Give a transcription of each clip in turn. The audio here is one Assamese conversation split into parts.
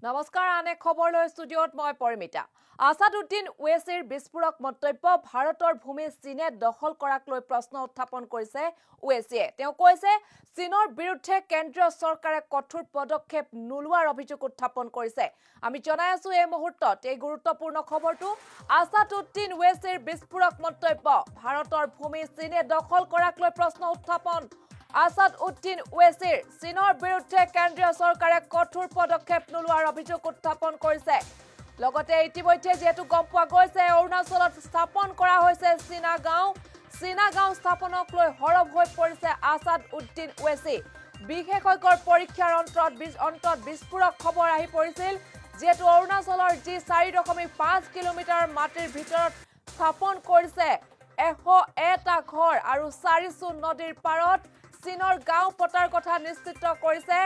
নমস্কাৰ আনে খবৰ লৈ ষ্টুডিঅত মই পৰিমিতা আসাদউদ্দিন ওৱেইছিৰ বিস্ফোৰক মন্তব্য ভাৰতৰ ভূমি চীনে দখল কৰাক লৈ প্ৰশ্ন উত্থাপন কৰিছে ওৱেইছিয়ে তেওঁ কৈছে চীনৰ বিৰুদ্ধে কেন্দ্ৰীয় চৰকাৰে কঠোৰ পদক্ষেপ নোলোৱাৰ অভিযোগ উত্থাপন কৰিছে আমি জনাই আছো এই মুহূৰ্তত এই গুৰুত্বপূৰ্ণ খবৰটো আসাদউদ্দিন ওৱেইছিৰ বিস্ফোৰক মন্তব্য ভাৰতৰ ভূমি চীনে দখল কৰাক লৈ প্ৰশ্ন উত্থাপন আসাদউদ্দিন ওৱেইছিৰ চীনৰ বিৰুদ্ধে কেন্দ্ৰীয় চৰকাৰে কঠোৰ পদক্ষেপ নোলোৱাৰ অভিযোগ উত্থাপন কৰিছে লগতে ইতিমধ্যে যেহেতু গম পোৱা গৈছে অৰুণাচলত স্থাপন কৰা হৈছে চীনা গাঁও স্থাপনক লৈ হৰব হৈ পৰিছে আসাদউদ্দিন ওৱেইছি বিশেষজ্ঞৰ পৰীক্ষাৰ অন্তত বিস্ফোৰক খবৰ আহি পৰিছিল যেহেতু অৰুণাচলৰ যি 4.5 কিলোমিটাৰ মাটিৰ ভিতৰত স্থাপন কৰিছে 101টা ঘৰ আৰু 400 নদীৰ পাৰত চীনৰ গাঁও পতাৰ কথা নিশ্চিত কৰিছে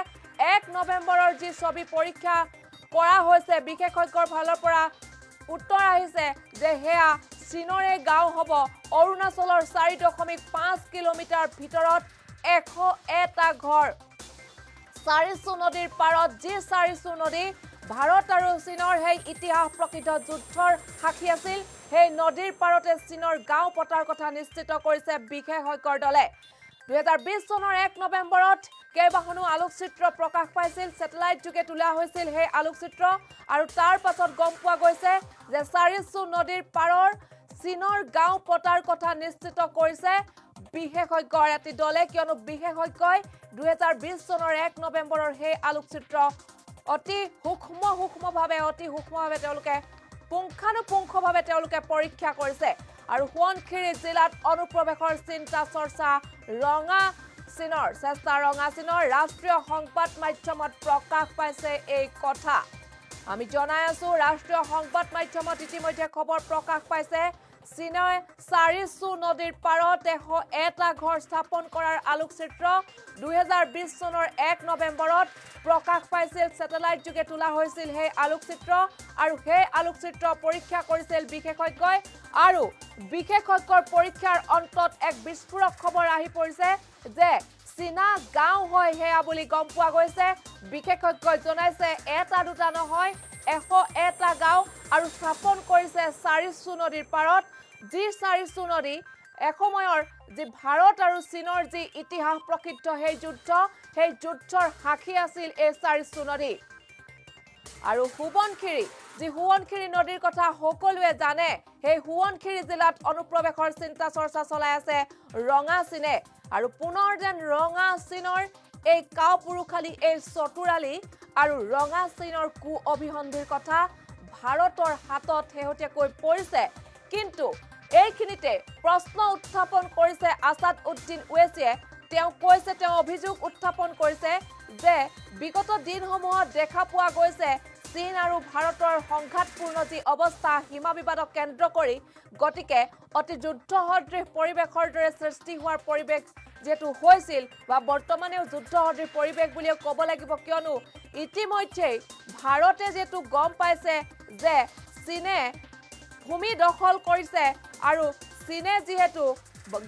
1 নৱেম্বৰৰ যি ছবি পৰীক্ষা কৰা হৈছে বিশেষজ্ঞৰ ফালৰ পৰা উত্তৰ আহিছে যে হেয়া চীনৰে গাঁও হ'ব অৰুণাচলৰ 4.5 কিলোমিটাৰ ভিতৰত 101টা ঘৰ 400 নদীৰ পাৰত যি 400 নদী ভাৰত আৰু চীনৰ সেই ইতিহাস প্ৰকৃত যুদ্ধৰ সাক্ষী আছিল সেই নদীৰ পাৰতে চীনৰ গাঁও পতাৰ কথা নিশ্চিত কৰিছে বিশেষজ্ঞৰ দলে 2020 চনৰ 1 নৱেম্বৰত কেইবাখনো আলোকচিত্ৰ প্ৰকাশ পাইছিল স্যাটেলাইট যোগে তোলা হৈছিল সেই আলোকচিত্ৰ আৰু তাৰ পাছত গম পোৱা গৈছে যে 400 নদীৰ পাৰৰ চীনৰ গাঁও পতাৰ কথা নিশ্চিত কৰিছে বিশেষজ্ঞৰ এটি দলে কিয়নো বিশেষজ্ঞই 2020 চনৰ 1 নৱেম্বৰৰ সেই আলোকচিত্ৰ অতি সূক্ষ্মভাৱে তেওঁলোকে পুংখানুপুংখভাৱে তেওঁলোকে পৰীক্ষা কৰিছে আৰু সোৱণশিৰি জিলাত অনুপ্ৰৱেশৰ চিন্তা চৰ্চা ৰঙা চীনৰ ৰাষ্ট্ৰীয় সংবাদ মাধ্যমত প্ৰকাশ পাইছে এই কথা আমি জনাই আছো ৰাষ্ট্ৰীয় সংবাদ মাধ্যমত ইতিমধ্যে খবৰ প্ৰকাশ পাইছে চীনে 400 নদীৰ পাৰত 101টা ঘৰ স্থাপন কৰাৰ আলোকচিত্ৰ 2020 চনৰ 1 নৱেম্বৰত প্ৰকাশ পাইছিল স্যাটেলাইট যোগে তোলা হৈছিল সেই আলোকচিত্ৰ আৰু সেই আলোকচিত্ৰ পৰীক্ষা কৰিছিল বিশেষজ্ঞই আৰু বিশেষজ্ঞৰ পৰীক্ষাৰ অন্তত এক বিস্ফোৰক খবৰ আহি পৰিছে যে চীনা গাঁও হয় হেয়া বুলি গম পোৱা গৈছে বিশেষজ্ঞই জনাইছে এটা দুটা নহয় 101টা গাঁও আৰু স্থাপন কৰিছে 400 নদীৰ পাৰত যি 400 নদী এসময়ৰ যি ভাৰত আৰু চীনৰ যি ইতিহাস প্ৰকৃত সেই যুদ্ধৰ সাক্ষী আছিল এই 400 নদী আৰু সোৱণশিৰি নদীৰ কথা সকলোৱে জানে সেই সোৱণশিৰি জিলাত অনুপ্ৰৱেশৰ চিন্তা চৰ্চা চলাই আছে ৰঙা চীনে আৰু পুনৰ যেন ৰঙা চীনৰ এই কাপুৰুষালী এই চতুৰালি আৰু ৰঙা চীনৰ কু অভিসন্ধিৰ কথা ভাৰতৰ হাতত শেহতীয়াকৈ পৰিছে কিন্তু এইখিনিতে প্ৰশ্ন উত্থাপন কৰিছে আসাদউদ্দিন ওৱেইছিয়ে তেওঁ অভিযোগ উত্থাপন কৰিছে যে বিগত দিনসমূহত দেখা পোৱা গৈছে চীন আৰু ভাৰতৰ সংঘাতপূৰ্ণ যি অৱস্থা সীমা বিবাদক কেন্দ্ৰ কৰি গতিকে অতি যুদ্ধসদৃশ পৰিৱেশৰ দৰে সৃষ্টি হোৱাৰ পৰিৱেশ যেটো হৈছিল বা বৰ্তমানেও যুদ্ধসদৃশ পৰিৱেশ বুলিও ক'ব লাগিব কিয়নো ইতিমধ্যে ভাৰতে যেটো গম পাইছে যে চীনে ভূমি দখল কৰিছে আৰু চীনে যেহেতু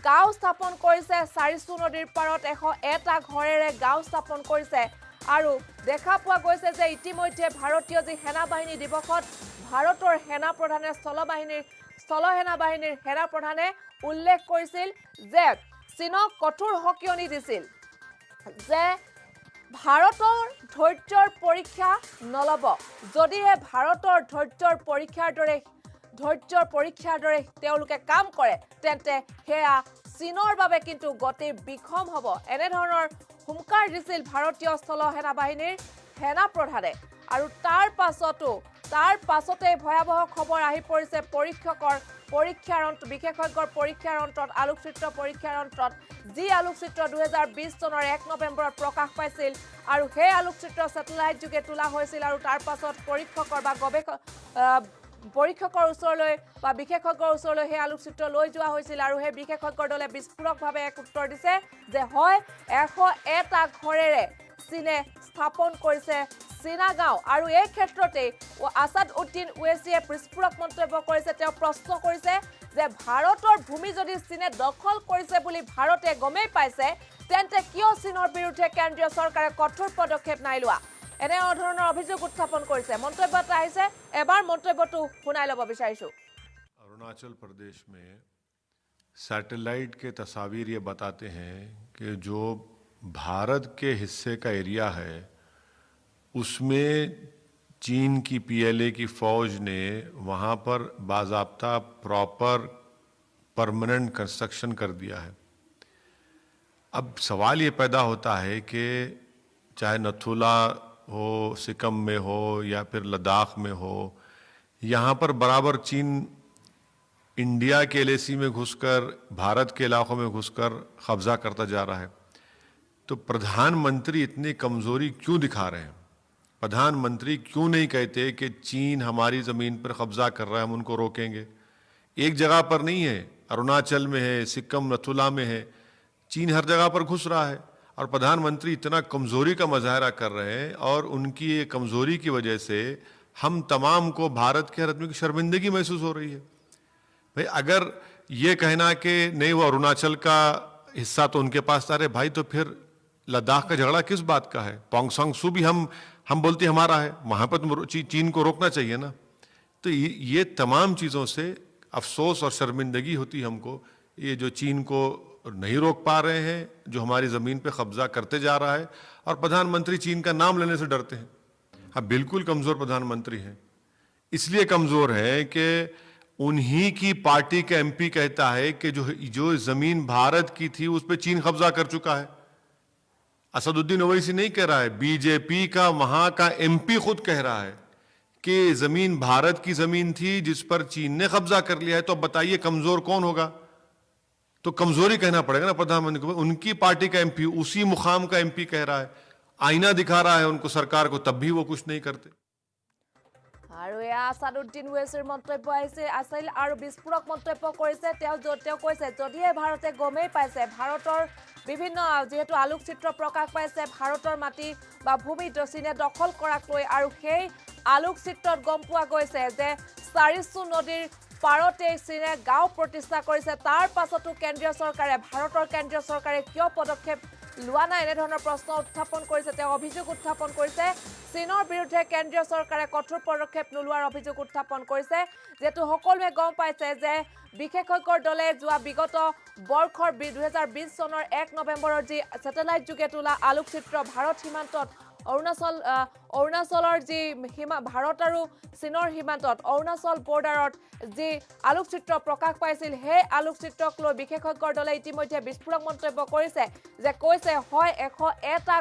গাঁও স্থাপন কৰিছে 400 নদীৰ পাৰত 101টা ঘৰেৰে গাঁও স্থাপন কৰিছে আৰু দেখা পোৱা গৈছে যে ইতিমধ্যে ভাৰতীয় যি সেনা বাহিনী দিৱসত ভাৰতৰ সেনা প্ৰধানে স্থলসেনা বাহিনীৰ সেনা প্ৰধানে উল্লেখ কৰিছিল যে চীনক কঠোৰ হকিয়নি দিছিল যে ভাৰতৰ ধৈৰ্যৰ পৰীক্ষা নলব যদিহে ভাৰতৰ ধৈৰ্যৰ পৰীক্ষাৰ দৰে তেওঁলোকে কাম কৰে তেন্তে হেয়া চীনৰ বাবে কিন্তু গতি বিখম হ'ব এনে ধৰণৰ হুমকাৰ দিছিল ভাৰতীয় স্থলসেনা বাহিনীৰ সেনা প্ৰধানে আৰু তাৰ পাছতে ভয়াবহ খবৰ আহি পৰিছে বিশেষজ্ঞৰ পৰীক্ষাৰ অন্তত আলোকচিত্ৰ পৰীক্ষাৰ অন্তত যি আলোকচিত্ৰ 2020 চনৰ 1 নৱেম্বৰত প্ৰকাশ পাইছিল আৰু সেই আলোকচিত্ৰ স্যাটেলাইট যোগে তোলা হৈছিল আৰু তাৰ পাছত পৰীক্ষকৰ ওচৰলৈ বা বিশেষজ্ঞৰ ওচৰলৈ সেই আলোকচিত্ৰ লৈ যোৱা হৈছিল আৰু সেই বিশেষজ্ঞৰ দলে বিস্ফোৰকভাৱে এক উত্তৰ দিছে যে হয় 101টা ঘৰেৰে চীনে স্থাপন কৰিছে চীনা গাঁও আৰু এই ক্ষেত্ৰতে আসাদউদ্দিন ওৱেইছিয়ে বিস্ফোৰক মন্তব্য কৰিছে তেওঁ প্ৰশ্ন কৰিছে যে ভাৰতৰ ভূমি যদি চীনে দখল কৰিছে বুলি ভাৰতে গমেই পাইছে তেন্তে কিয় চীনৰ বিৰুদ্ধে কেন্দ্ৰীয় চৰকাৰে কঠোৰ পদক্ষেপ নাই লোৱা এনে ধৰণৰ অভিযোগ উত্থাপন কৰিছে মন্তব্য এটা আহিছে এবাৰ মন্তব্যটো শুনাই ল'ব বিচাৰিছো अरुणाचल प्रदेश में सैटेलाइट के तस्वीर ये बताते हैं कि जो भारत के हिस्से का एरिया है उसमें चीन की पीएलए की फौज ने वहाँ पर बाज़ाब्ता प्रॉपर परमानेंट कंस्ट्रक्शन कर दिया है। अब सवाल ये पैदा होता है कि चाहे नथुला हो, सिक्किम में हो या फिर लद्दाख में हो, यहाँ पर बराबर चीन इंडिया के एलएसी में घुसकर भारत के इलाकों में घुसकर कब्जा करता जा रहा है। तो प्रधानमंत्री इतनी कमजोरी क्यों दिखा रहे हैं? प्रधानमंत्री क्यों नहीं कहते कि चीन हमारी ज़मीन पर कब्जा कर रहा है, हम उनको रोकेंगे? एक जगह पर नहीं है, अरुणाचल में है, सिक्किम नथुला में है, चीन हर जगह पर घुस रहा है और प्रधानमंत्री इतना कमजोरी का मुजाहरा कर रहे हैं और उनकी ये कमजोरी की वजह से हम तमाम को भारत के हर आदमी की शर्मिंदगी महसूस हो रही है। भाई अगर ये कहना कि नहीं वो अरुणाचल का हिस्सा तो उनके पास था, अरे भाई तो फिर लद्दाख का झगड़ा किस बात का है? पोंग सांग सू भी हम बोलते हमारा है, वहाँ पर तो चीन को रोकना चाहिए ना। तो ये तमाम चीज़ों से अफसोस और शर्मिंदगी होती है हमको, ये जो चीन को नहीं रोक पा रहे हैं, जो हमारी ज़मीन पे कब्जा करते जा रहा है और प्रधानमंत्री चीन का नाम लेने से डरते हैं। हाँ बिल्कुल कमज़ोर प्रधानमंत्री हैं, इसलिए कमज़ोर है कि उन्हीं की पार्टी का एमपी कहता है कि जो ज़मीन भारत की थी उस पर चीन कब्जा कर चुका है। असदुद्दीन ओवैसी नहीं कह रहा है, बीजेपी का वहाँ का एमपी खुद कह रहा है कि ज़मीन भारत की ज़मीन थी जिस पर चीन ने कब्जा कर लिया है। तो बताइए कमज़ोर कौन होगा? तो कमजोरी कहना पड़ेगा ना प्रधानमंत्री को। उनकी पार्टी का एमपी, उसी मुकाम का एमपी कह रहा है, आईना दिखा रहा है उनको सरकार को, तब भी वो कुछ नहीं करते। আৰু আসাদুদ্দিন ওৱেইছিৰ মন্তব্য আছিল আৰু বিস্ফোৰক মন্তব্য কৰিছে তেওঁ কৈছে যদিহে ভাৰতে গমেই পাইছে ভাৰতৰ বিভিন্ন যেহেতু আলোকচিত্ৰ প্ৰকাশ পাইছে ভাৰতৰ মাটি বা ভূমি চীনে দখল কৰাক লৈ আৰু সেই আলোকচিত্ৰত গম পোৱা গৈছে যে চাৰিচু নদীৰ পাৰতে চীনে গাঁও প্ৰতিষ্ঠা কৰিছে তাৰ পাছতো কেন্দ্ৰীয় চৰকাৰে ভাৰতৰ কেন্দ্ৰীয় চৰকাৰে কিয় পদক্ষেপ লোৱা নাই এনে ধৰণৰ প্ৰশ্ন উত্থাপন কৰিছে তেওঁ অভিযোগ উত্থাপন কৰিছে চীনৰ বিৰুদ্ধে কেন্দ্ৰীয় চৰকাৰে কঠোৰ পদক্ষেপ নোলোৱাৰ অভিযোগ উত্থাপন কৰিছে যেটো সকলোৱে গম পাইছে যে বিশেষজ্ঞৰ দলে যোৱা বিগত বৰ্ষৰ 2020 চনৰ 1 নৱেম্বৰৰ যি স্যাটেলাইট যোগে তোলা আলোকচিত্ৰ ভাৰত সীমান্তত অৰুণাচলৰ যি ভাৰত আৰু চীনৰ সীমান্তত অৰুণাচল বৰ্ডাৰত যি আলোকচিত্ৰ প্ৰকাশ পাইছিল সেই আলোকচিত্ৰক লৈ বিশেষজ্ঞৰ দলে ইতিমধ্যে বিস্ফোৰক মন্তব্য কৰিছে যে কৈছে হয় 101টা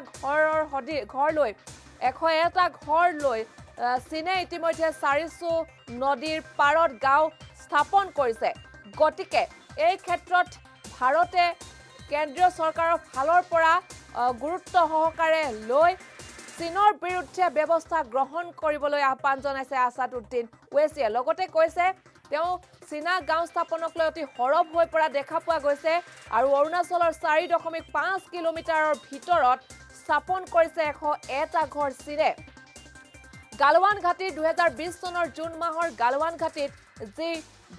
ঘৰ লৈ চীনে ইতিমধ্যে চাৰিচু নদীৰ পাৰত গাঁও স্থাপন কৰিছে গতিকে এই ক্ষেত্ৰত ভাৰতে কেন্দ্ৰীয় চৰকাৰৰ ফালৰ পৰা গুৰুত্ব সহকাৰে লৈ চীনৰ বিৰুদ্ধে ব্যৱস্থা গ্ৰহণ কৰিবলৈ আহ্বান জনাইছে আসাদুদ্দিন ওৱেইছিয়ে লগতে কৈছে তেওঁ চীনা গাঁও স্থাপনক লৈ অতি হৰব হৈ পৰা দেখা পোৱা গৈছে আৰু অৰুণাচলৰ 4.5 কিলোমিটাৰৰ ভিতৰত স্থাপন কৰিছে 101টা ঘৰ চীনে গালৱান ঘাটি 2020 চনৰ জুন মাহৰ গালৱান ঘাটিত যি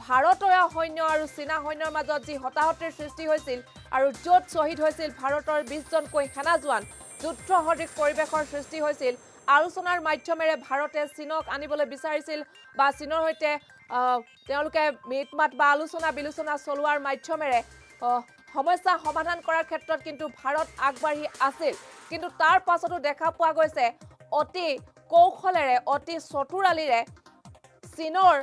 ভাৰতীয় সৈন্য আৰু চীনা সৈন্যৰ মাজত যি হতাহতিৰ সৃষ্টি হৈছিল আৰু য'ত শ্বহীদ হৈছিল ভাৰতৰ 20 জনকৈ সেনা জোৱান যুদ্ধ সদৃশ পৰিৱেশৰ সৃষ্টি হৈছিল আলোচনাৰ মাধ্যমেৰে ভাৰতে চীনক আনিবলৈ বিচাৰিছিল বা চীনৰ সৈতে তেওঁলোকে মিটমাট বা আলোচনা বিলোচনা চলোৱাৰ মাধ্যমেৰে সমস্যা সমাধান কৰাৰ ক্ষেত্ৰত কিন্তু ভাৰত আগবাঢ়ি আছিল কিন্তু তাৰ পাছতো দেখা পোৱা গৈছে অতি কৌশলেৰে অতি চতুৰালিৰে চীনৰ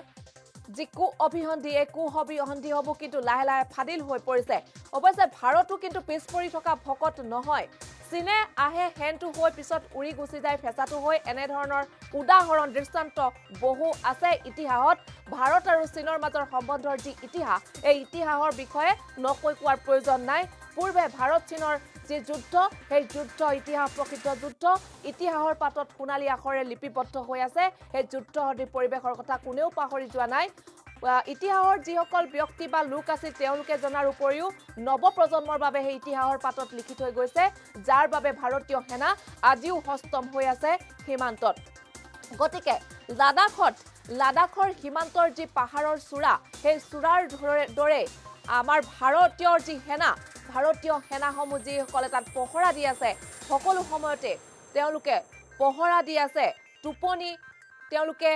যি অভিসন্ধি হ'ব কিন্তু লাহে লাহে ফাদিল হৈ পৰিছে অৱশ্যে ভাৰতো কিন্তু পিছ পৰি থকা ভকত নহয় চীনে আহে হেনটো হৈ পিছত উৰি গুচি যায় ফেঁচাটো হৈ এনে ধৰণৰ উদাহৰণ দৃষ্টান্ত বহু আছে ইতিহাসত ভাৰত আৰু চীনৰ মাজৰ সম্বন্ধৰ যি ইতিহাস এই ইতিহাসৰ বিষয়ে নকৈ কোৱাৰ প্ৰয়োজন নাই পূৰ্বে ভাৰত চীনৰ যি যুদ্ধ সেই যুদ্ধ ইতিহাস প্ৰকৃত যুদ্ধ ইতিহাসৰ পাতত সোণালী আখৰে লিপিবদ্ধ হৈ আছে সেই যুদ্ধ সদৃশ পৰিৱেশৰ কথা কোনেও পাহৰি যোৱা নাই ইতিহাসৰ যিসকল ব্যক্তি বা লোক আছিল তেওঁলোকে জনাৰ উপৰিও নৱপ্ৰজন্মৰ বাবে সেই ইতিহাসৰ পাতত লিখি থৈ গৈছে যাৰ বাবে ভাৰতীয় সেনা আজিও হস্তম হৈ আছে সীমান্তত গতিকে লাডাখৰ সীমান্তৰ যি পাহাৰৰ চূড়া সেই চূড়াৰ দৰে আমাৰ ভাৰতীয় যি সেনা ভাৰতীয় সেনাসমূহ যিসকলে তাত পহৰা দি আছে সকলো সময়তে তেওঁলোকে পহৰা দি আছে টোপনি তেওঁলোকে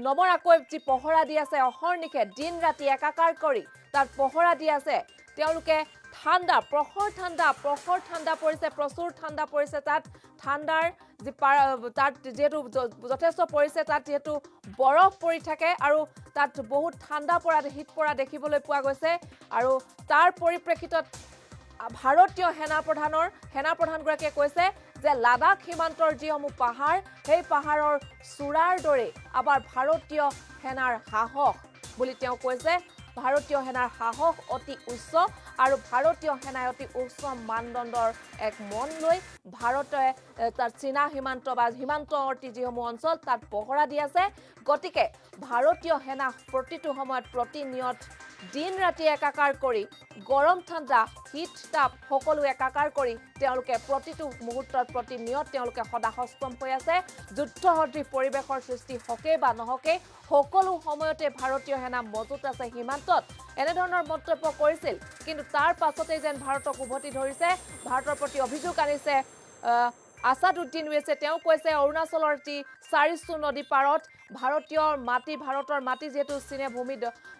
নমৰাকৈ যি পহৰা দি আছে অহৰ্নিশে দিন ৰাতি একাকাৰ কৰি তাত পহৰা দি আছে তেওঁলোকে ঠাণ্ডা প্ৰখৰ ঠাণ্ডা পৰিছে প্ৰচুৰ ঠাণ্ডা পৰিছে তাত ঠাণ্ডাৰ যি তাত যেহেতু যথেষ্ট পৰিছে তাত যেহেতু বৰফ পৰি থাকে আৰু তাত বহুত ঠাণ্ডা পৰা শীত পৰা দেখিবলৈ পোৱা গৈছে আৰু তাৰ পৰিপ্ৰেক্ষিতত ভাৰতীয় সেনাপ্ৰধানগৰাকীয়ে কৈছে যে লাডাখ সীমান্তৰ যিসমূহ পাহাৰ সেই পাহাৰৰ চূড়াৰ দৰে আবাৰ ভাৰতীয় সেনাৰ সাহস বুলি তেওঁ কৈছে ভাৰতীয় সেনাৰ সাহস অতি উচ্চ আৰু ভাৰতীয় সেনাই অতি উচ্চ মানদণ্ডৰ এক মন লৈ ভাৰতে তাৰ চীনা সীমান্ত বা সীমান্তৱৰ্তী যিসমূহ অঞ্চল তাত পহৰা দি আছে গতিকে ভাৰতীয় সেনা প্ৰতিটো সময়ত প্ৰতিনিয়ত দিন ৰাতি একাকাৰ কৰি গৰম ঠাণ্ডা শীত তাপ সকলো একাকাৰ কৰি তেওঁলোকে প্ৰতিটো মুহূৰ্তত প্ৰতিনিয়ত তেওঁলোকে সদাসস্তম হৈ আছে যুদ্ধসদৃশ পৰিৱেশৰ সৃষ্টি হকে বা নহকে সকলো সময়তে ভাৰতীয় সেনা মজুত আছে সীমান্তত এনেধৰণৰ মন্তব্য কৰিছিল কিন্তু তাৰ পাছতে যেন ভাৰতক উভতি ধৰিছে ভাৰতৰ প্ৰতি অভিযোগ আনিছে আসাদুদ্দিন ওৱেইছে তেওঁ কৈছে অৰুণাচলৰ যি চাৰিচু নদী পাৰত ভাৰতৰ মাটি যেহেতু চীনে ভূমি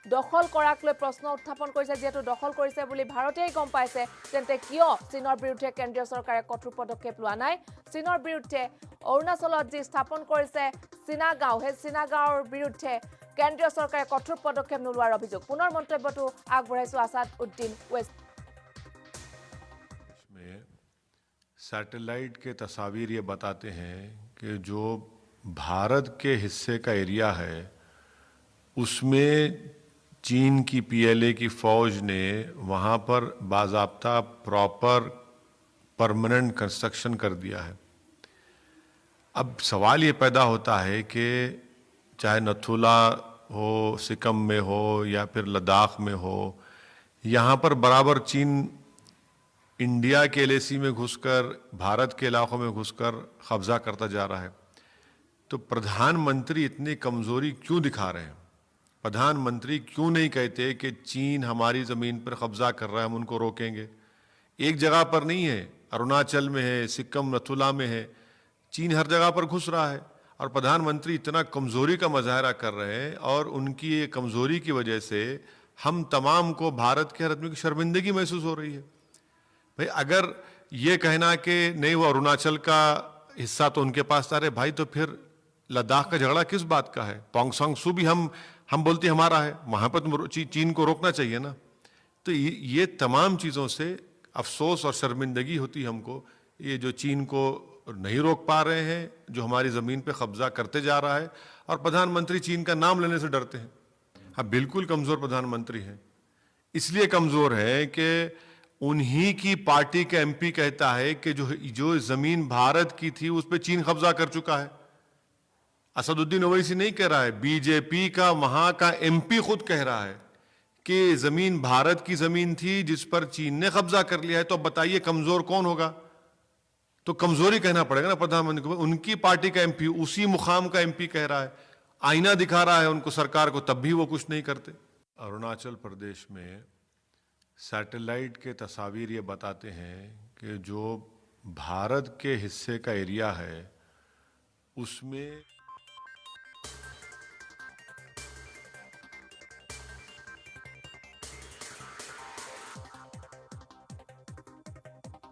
দখল কৰাক লৈ প্ৰশ্ন উত্থাপন কৰিছে যেহেতু দখল কৰিছে বুলি ভাৰতেই গম পাইছে তেন্তে কিয় চীনৰ বিৰুদ্ধে কেন্দ্ৰীয় চৰকাৰে কঠোৰ পদক্ষেপ লোৱা নাই চীনৰ বিৰুদ্ধে অৰুণাচলত যি স্থাপন কৰিছে চীনাগাঁও সেই চীনাগাঁৱৰ বিৰুদ্ধে কেন্দ্ৰীয় চৰকাৰে কঠোৰ পদক্ষেপ নোলোৱাৰ অভিযোগ পুনৰ মন্তব্যটো আগবঢ়াইছো আসাদুদ্দিন ওৱেইছে सैटेलाइट के तस्वीर ये बताते हैं कि जो भारत के हिस्से का एरिया है उसमें चीन की पीएलए की फौज ने वहाँ पर बाज़ाब्ता प्रॉपर परमानेंट कंस्ट्रक्शन कर दिया है। अब सवाल ये पैदा होता है कि चाहे नथुला हो सिक्किम में हो या फिर लद्दाख में हो यहाँ पर बराबर चीन इंडिया के एलएसी में घुसकर भारत के इलाकों में घुसकर कब्जा करता जा रहा है तो प्रधानमंत्री इतनी कमजोरी क्यों दिखा रहे हैं प्रधानमंत्री क्यों नहीं कहते कि चीन हमारी ज़मीन पर कब्जा कर रहा है हम उनको रोकेंगे एक जगह पर नहीं है अरुणाचल में है सिक्किम नथुला में है चीन हर जगह पर घुस रहा है और प्रधानमंत्री इतना कमजोरी का मुजाहरा कर रहे हैं और उनकी ये कमजोरी की वजह से हम तमाम को भारत के हर आदमी की शर्मिंदगी महसूस हो रही है भाई अगर ये कहना कि नहीं वो अरुणाचल का हिस्सा तो उनके पास था रे भाई तो फिर लद्दाख का झगड़ा किस बात का है पोंग सांग सू भी हम बोलते हमारा है वहां पर तो चीन को रोकना चाहिए ना तो ये तमाम चीज़ों से अफसोस और शर्मिंदगी होती हमको ये जो चीन को नहीं रोक पा रहे हैं जो हमारी ज़मीन पे कब्जा करते जा रहा है और प्रधानमंत्री चीन का नाम लेने से डरते हैं हाँ बिल्कुल कमज़ोर प्रधानमंत्री हैं इसलिए कमज़ोर है कि उन्हीं की पार्टी का एमपी कहता है कि जो जमीन भारत की थी उस पर चीन कब्जा कर चुका है असदुद्दीन ओवैसी नहीं कह रहा है बीजेपी का वहां का एमपी खुद कह रहा है कि जमीन भारत की जमीन थी जिस पर चीन ने कब्जा कर लिया है तो अब बताइए कमजोर कौन होगा तो कमजोरी कहना पड़ेगा ना प्रधानमंत्री को उनकी पार्टी का एमपी उसी मुकाम का एमपी कह रहा है आईना दिखा रहा है उनको सरकार को तब भी वो कुछ नहीं करते अरुणाचल प्रदेश में सैटेलाइट के तस्वीर ये बताते हैं कि जो भारत के हिस्से का एरिया है उसमें